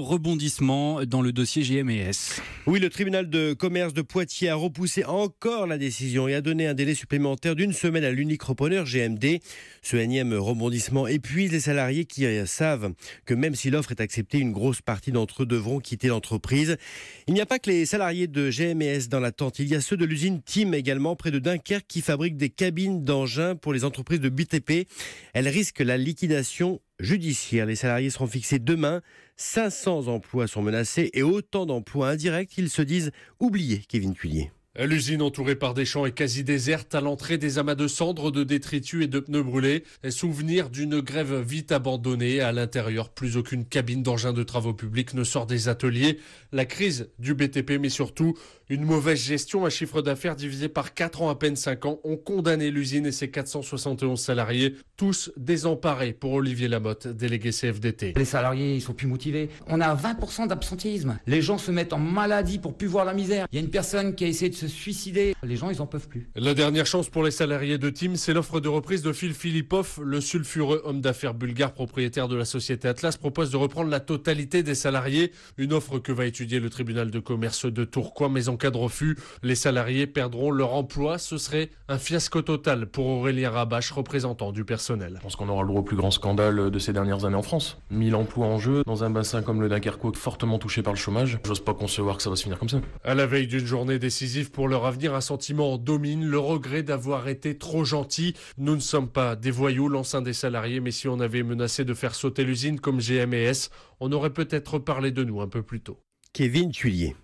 rebondissement dans le dossier GMS. Oui, le tribunal de commerce de Poitiers a repoussé encore la décision et a donné un délai supplémentaire d'1 semaine à l'unique repreneur GMD. Ce énième rebondissement épuise les salariés qui savent que même si l'offre est acceptée, une grosse partie d'entre eux devront quitter l'entreprise. Il n'y a pas que les salariés de GMS dans l'attente. Il y a ceux de l'usine Tim également, près de Dunkerque, qui fabrique des cabines d'engins pour les entreprises de BTP. Elles risquent la liquidation judiciaire. Les salariés seront fixés demain. 500 emplois sont menacés et autant d'emplois indirects qu'ils se disent oubliés, Kevin Cuillier. L'usine entourée par des champs est quasi déserte. À l'entrée, des amas de cendres, de détritus et de pneus brûlés. Souvenir d'une grève vite abandonnée. À l'intérieur, plus aucune cabine d'engin de travaux publics ne sort des ateliers. La crise du BTP, mais surtout une mauvaise gestion, un chiffre d'affaires divisé par 4 ans à peine 5 ans, ont condamné l'usine et ses 471 salariés, tous désemparés pour Olivier Lamotte, délégué CFDT. Les salariés, ils sont plus motivés. On a 20% d'absentéisme. Les gens se mettent en maladie pour plus voir la misère. Il y a une personne qui a essayé de se suicider. Les gens, ils en peuvent plus. La dernière chance pour les salariés de Tim, c'est l'offre de reprise de Phil Philippov. Le sulfureux homme d'affaires bulgare propriétaire de la société Atlas propose de reprendre la totalité des salariés. Une offre que va étudier le tribunal de commerce de Tourcoing, mais en cas de refus, les salariés perdront leur emploi. Ce serait un fiasco total pour Aurélien Rabache, représentant du personnel. Je pense qu'on aura le droit au plus grand scandale de ces dernières années en France. 1000 emplois en jeu dans un bassin comme le Dunkerquois fortement touché par le chômage. J'ose pas concevoir que ça va se finir comme ça. À la veille d'une journée décisive pour leur avenir, un sentiment domine, le regret d'avoir été trop gentil. Nous ne sommes pas des voyous, lance un des salariés, mais si on avait menacé de faire sauter l'usine comme GMS, on aurait peut-être parlé de nous un peu plus tôt. Kevin Cuillier.